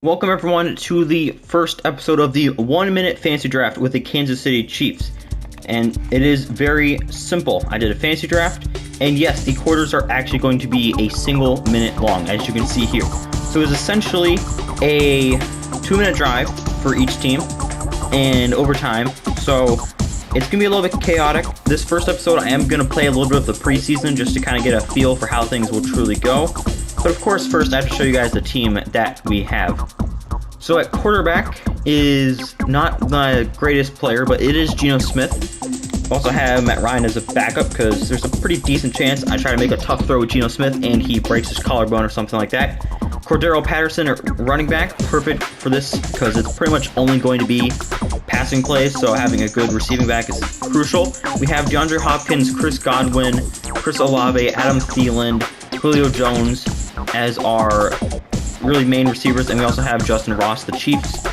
Welcome everyone to the first episode of the 1 minute fantasy draft with the Kansas City Chiefs. And it is very simple. I did a fantasy draft, and yes, the quarters are actually going to be a single minute long, as you can see here. So it's essentially a 2-minute drive for each team and overtime. So it's going to be a little bit chaotic. This first episode, I am going to play a little bit of the preseason just to kind of get a feel for how things will truly go. But of course, first I have to show you guys the team that we have. So at quarterback is not the greatest player, but it is Geno Smith. Also have Matt Ryan as a backup because there's a pretty decent chance I try to make a tough throw with Geno Smith and he breaks his collarbone or something like that. Cordero Patterson, running back, perfect for this because it's pretty much only going to be passing plays, so having a good receiving back is crucial. We have DeAndre Hopkins, Chris Godwin, Chris Olave, Adam Thielen, Julio Jones as our really main receivers, and we also have Justin Ross, the Chiefs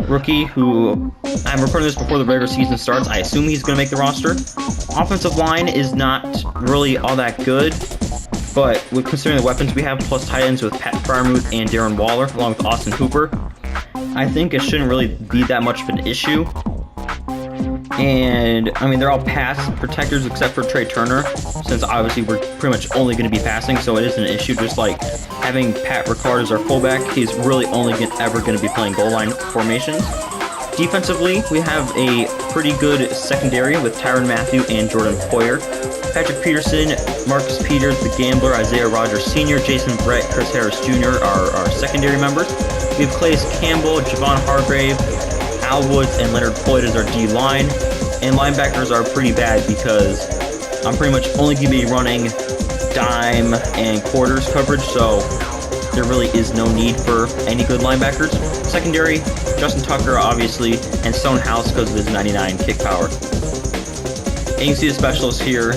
rookie, who I'm recording this before the regular season starts. I assume he's going to make the roster. Offensive line is not really all that good, but with considering the weapons we have, plus tight ends with Pat Freiermuth and Darren Waller, along with Austin Hooper, I think it shouldn't really be that much of an issue. And, I mean, they're all pass protectors except for Trey Turner, since obviously we're pretty much only going to be passing, so it isn't an issue. Just like having Pat Ricard as our fullback, he's really only ever going to be playing goal line formations. Defensively, we have a pretty good secondary with Tyrann Mathieu and Jordan Poyer. Patrick Peterson, Marcus Peters, the Gambler, Isaiah Rodgers Sr., Jason Brett, Chris Harris Jr. are our secondary members. We have Calais Campbell, Javon Hargrave, Al Woods, and Leonard Floyd as our D-line. And linebackers are pretty bad because I'm pretty much only going to be running dime and quarters coverage, so there really is no need for any good linebackers. Secondary, Justin Tucker, obviously, and Stonehouse because of his 99 kick power. And you can see the specialists here.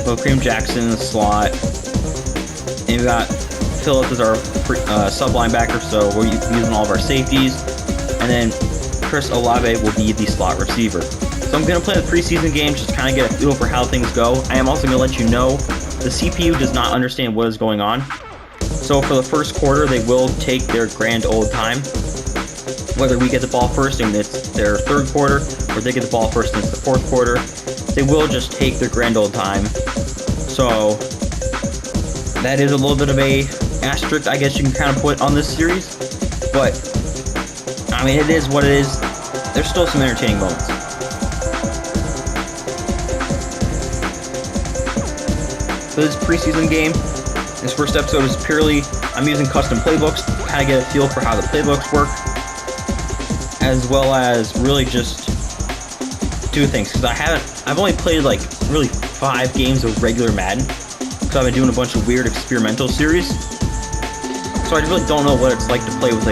Kareem Jackson in the slot. And we got Phillips as our sub linebacker, so we're using all of our safeties. And then Chris Olave will be the slot receiver. So I'm going to play the preseason game just to kind of get a feel for how things go. I am also going to let you know the CPU does not understand what is going on. So for the first quarter, they will take their grand old time. Whether we get the ball first and it's their third quarter, or they get the ball first and it's the fourth quarter, they will just take their grand old time. So that is a little bit of a asterisk, I guess you can kind of put on this series. But, I mean, it is what it is. There's still some entertaining moments. For this preseason game, this first episode is purely, I'm using custom playbooks to kind of get a feel for how the playbooks work, as well as really just do things, because I've only played like really 5 games of regular Madden, because I've been doing a bunch of weird experimental series, so I really don't know what it's like to play with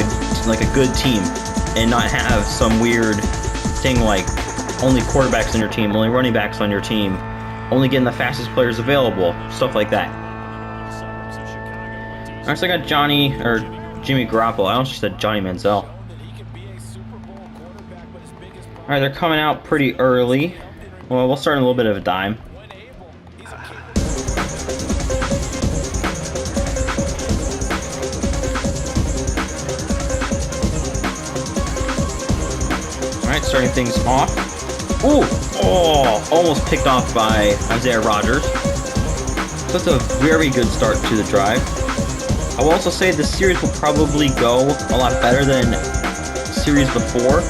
like a good team, and not have some weird thing like only quarterbacks on your team, only running backs on your team, only getting the fastest players available, stuff like that. Alright, so I got Jimmy Garoppolo. I almost said Johnny Manziel. Alright, they're coming out pretty early. Well, we'll start in a little bit of a dime. Alright, starting things off. Ooh! Oh! Almost picked off by Isaiah Rodgers. So that's a very good start to the drive. I will also say this series will probably go a lot better than series before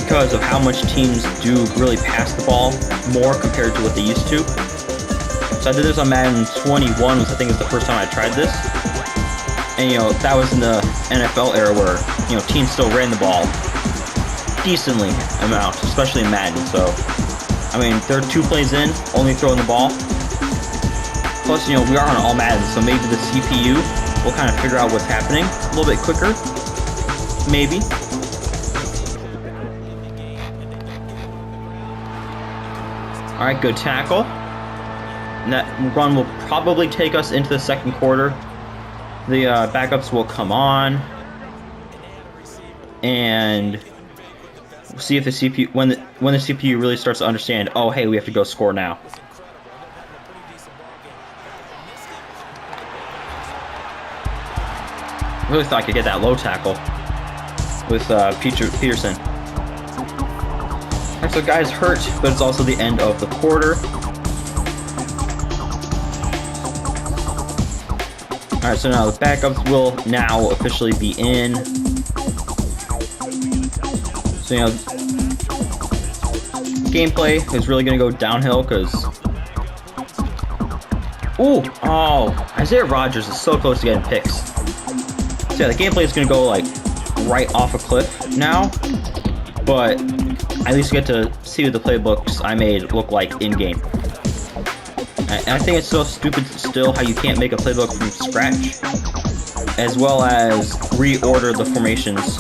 because of how much teams do really pass the ball more compared to what they used to. So I did this on Madden 21, which I think is the first time I tried this. And, you know, that was in the NFL era where, you know, teams still ran the ball decently amount, especially in Madden. So, I mean, they're 2 plays in, only throwing the ball. Plus, you know, we are on all Madden, so maybe the CPU will kind of figure out what's happening a little bit quicker. Maybe. Alright, good tackle. And that run will probably take us into the second quarter. The backups will come on. And we'll see if the CPU, when the CPU really starts to understand, oh, hey, we have to go score now. I really thought I could get that low tackle. with Peterson. Alright, so guy's hurt, but it's also the end of the quarter. Alright, so now the backups will now officially be in. So, you know, gameplay is really going to go downhill because... Ooh! Oh! Isaiah Rodgers is so close to getting picks. So yeah, the gameplay is going to go, like, right off a cliff now. But at least get to see what the playbooks I made look like in-game. And I think it's so stupid still how you can't make a playbook from scratch, as well as reorder the formations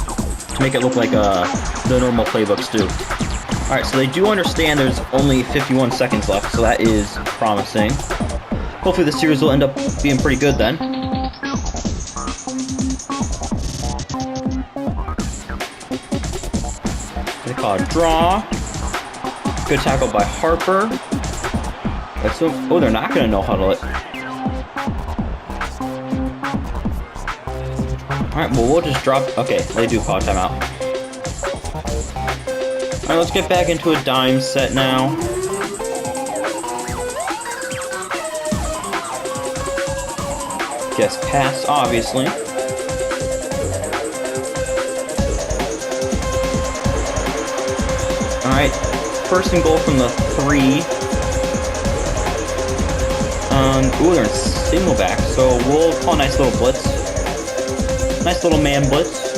to make it look like the normal playbooks do. Alright, so they do understand there's only 51 seconds left, so that is promising. Hopefully the series will end up being pretty good then. They call a draw. Good tackle by Harper. Oh, they're not going to no-huddle it. Alright, well, we'll just drop... Okay, they do call a timeout. Alright, let's get back into a dime set now. Guess pass, obviously. Alright, first and goal from the 3. Ooh, they're in single back, so we'll call a nice little blitz. Nice little man blitz.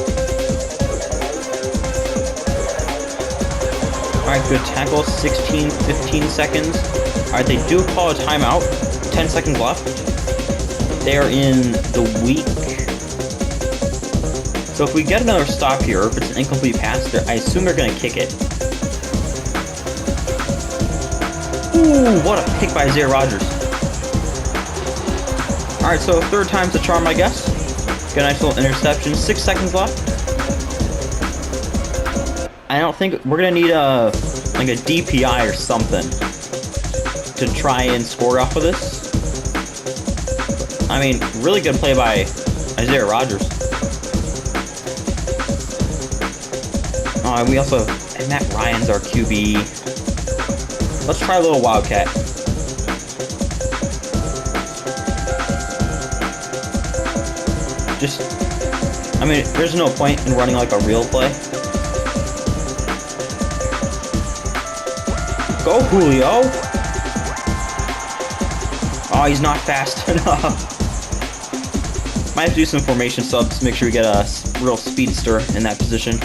Alright, good tackle. 15 seconds. Alright, they do call a timeout. 10 seconds left. They are in the weak. So if we get another stop here, if it's an incomplete pass, I assume they're going to kick it. Ooh, what a pick by Isaiah Rodgers. Alright, so third time's the charm, I guess. Get a nice little interception. 6 seconds left. I don't think... We're going to need a DPI or something to try and score off of this. I mean, really good play by Isaiah Rodgers. We also have... And Matt Ryan's our QB. Let's try a little Wildcat. I mean, there's no point in running like a real play. Go, Julio! Oh, he's not fast enough. Might have to do some formation subs to make sure we get a real speedster in that position.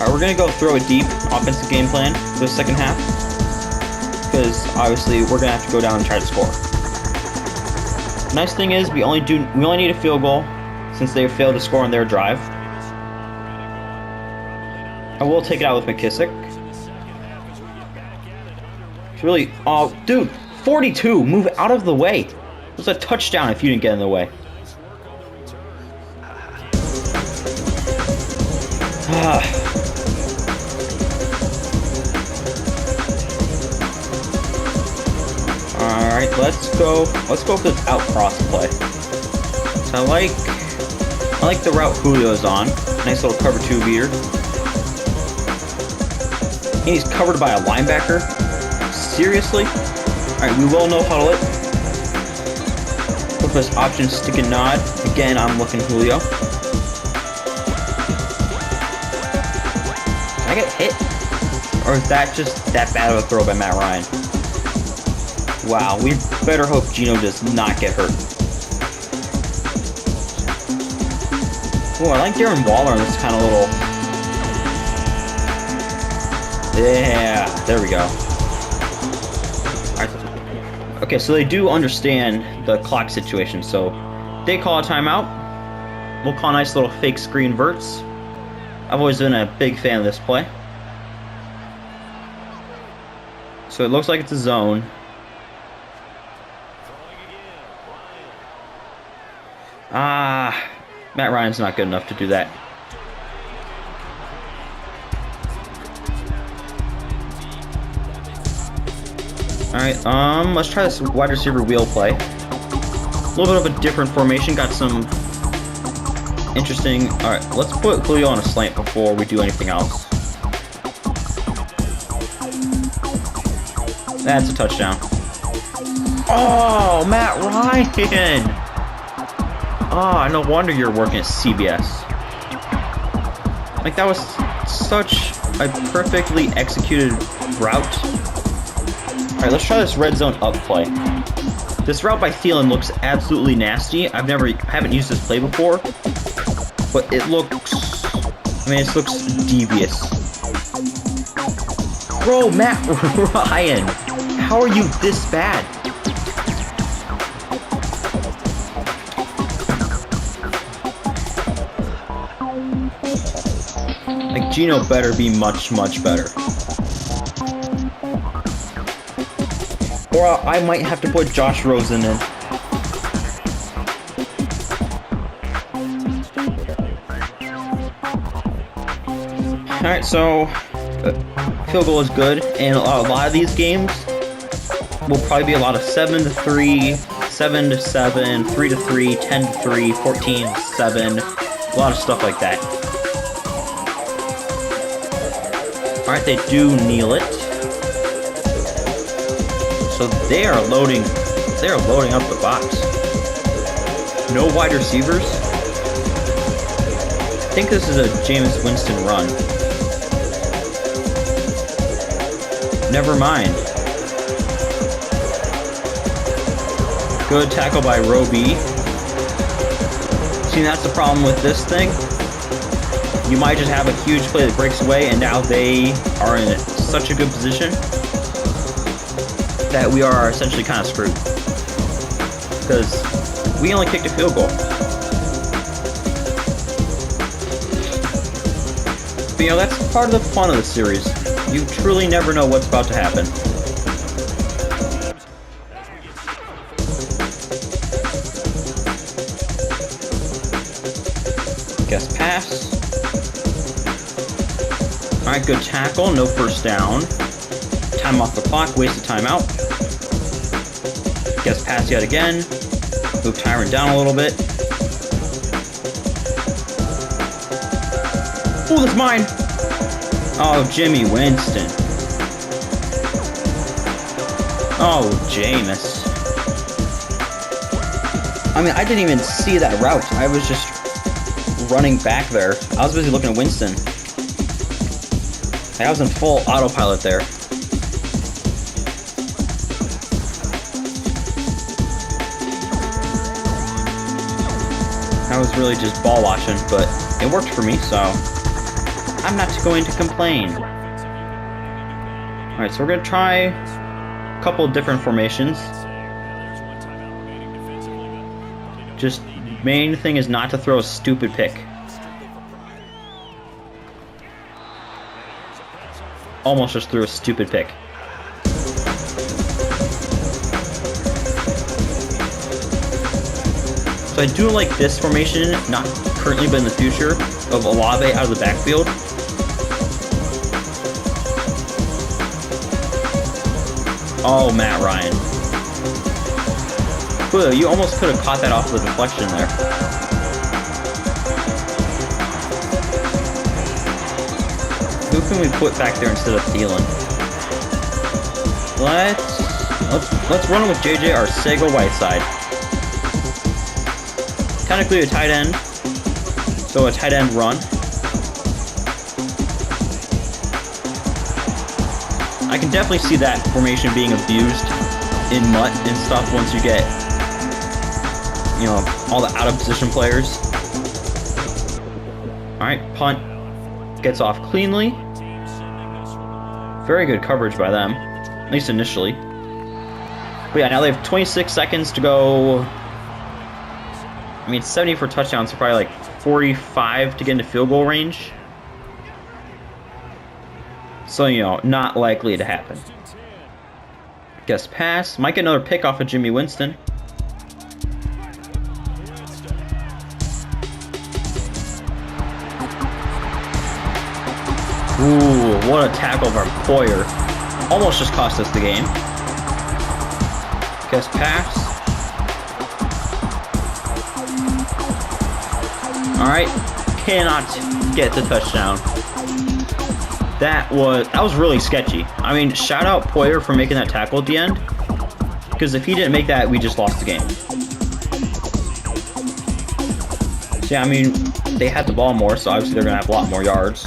Alright, we're going to go throw a deep offensive game plan for the second half. Because, obviously, we're going to have to go down and try to score. Nice thing is, we only need a field goal since they failed to score on their drive. I will take it out with McKissick. It's really... Oh, dude! 42! Move out of the way! It was a touchdown if you didn't get in the way. Alright, let's go for this out cross play. So I like the route Julio's on. Nice little cover 2 beater. And he's covered by a linebacker. Seriously? Alright, we will no huddle it. Look for this option stick and nod. Again, I'm looking Julio. Did I get hit? Or is that just that bad of a throw by Matt Ryan? Wow, we better hope Gino does not get hurt. Oh, I like Darren Waller on this kind of little... Yeah, there we go. Alright. Okay, so they do understand the clock situation, so they call a timeout. We'll call a nice little fake screen verts. I've always been a big fan of this play. So it looks like it's a zone. Matt Ryan's not good enough to do that. Alright, let's try this wide receiver wheel play. A little bit of a different formation, got some interesting. All right, let's put Julio on a slant before we do anything else. That's a touchdown. Oh, Matt Ryan! Oh, no wonder you're working at CBS. Like, that was such a perfectly executed route. Alright, let's try this red zone up play. This route by Thielen looks absolutely nasty. I haven't used this play before, but it looks, this looks devious. Bro, Matt Ryan, how are you this bad? Like, Gino better be much, much better. Or I might have to put Josh Rosen in. Alright, so field goal is good, and a lot of these games will probably be a lot of 7-3, 7-7, 3-3, 10-3, 14-7, a lot of stuff like that. Alright, they do kneel it. So they are loading up the box. No wide receivers. I think this is a Jameis Winston run. Never mind. Good tackle by Roby. See, that's the problem with this thing. You might just have a huge play that breaks away, and now they are in such a good position that we are essentially kind of screwed. Because we only kicked a field goal. But you know, that's part of the fun of the series. You truly never know what's about to happen. Guess pass. Alright, good tackle, no first down. Time off the clock, waste of timeout. Guess pass yet again. Move Tyron down a little bit. Oh, that's mine! Oh, Jimmy Winston. Oh, Jameis. I mean, I didn't even see that route. I was just running back there. I was busy looking at Winston. I was in full autopilot there. I was really just ball watching, but it worked for me, so I'm not going to complain. Alright, so we're going to try a couple of different formations. Just, main thing is not to throw a stupid pick. Almost just threw a stupid pick. So I do like this formation, not currently but in the future, of Olave out of the backfield. Oh, Matt Ryan. Ooh, you almost could have caught that off the deflection there. Who can we put back there instead of Thielen? Let's run with JJ Arcega-Whiteside. Technically a tight end, so a tight end run. I can definitely see that formation being abused in MUT and stuff once you get, you know, all the out of position players. Alright, punt. Gets off cleanly. Very good coverage by them, at least initially. But yeah, now they have 26 seconds to go. I mean, 70 for touchdowns, so probably like 45 to get into field goal range. So, you know, not likely to happen. Guess pass. Might get another pick off of Jimmy Winston. Ooh, what a tackle from Poyer. Almost just cost us the game. Guess pass. All right, cannot get the touchdown. That was really sketchy. I mean, shout out Poyer for making that tackle at the end, because if he didn't make that, we just lost the game. So yeah, I mean, they had the ball more, so obviously they're gonna have a lot more yards.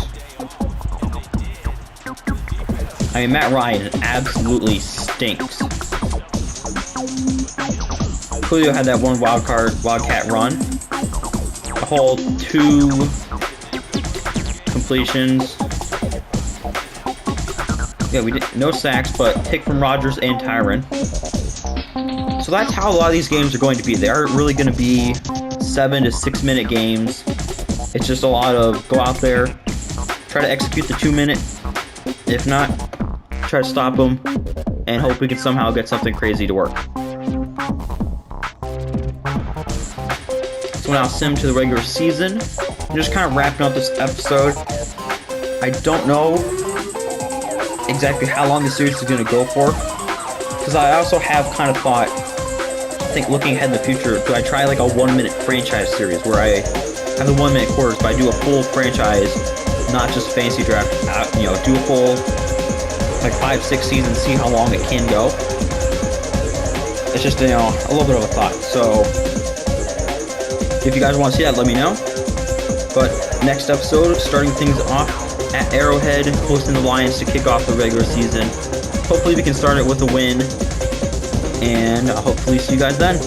I mean, Matt Ryan absolutely stinks. Julio had that one wildcat run. A whole 2 completions. Yeah, we did no sacks, but pick from Rodgers and Tyron. So that's how a lot of these games are going to be. They are really going to be 7 to 6 minute games. It's just a lot of go out there, try to execute the 2 minute. If not, try to stop them and hope we can somehow get something crazy to work. So now sim to the regular season. I'm just kind of wrapping up this episode. I don't know exactly how long the series is going to go for, because I also have kind of thought, I think looking ahead in the future, do I try like a 1 minute franchise series where I have the 1 minute quarters, but I do a full franchise, not just fantasy draft, you know, do a full like 5-6 seasons, see how long it can go. It's just, you know, a little bit of a thought. So if you guys want to see that, let me know. But next episode, starting things off at Arrowhead, hosting the Lions to kick off the regular season. Hopefully we can start it with a win, and hopefully see you guys then.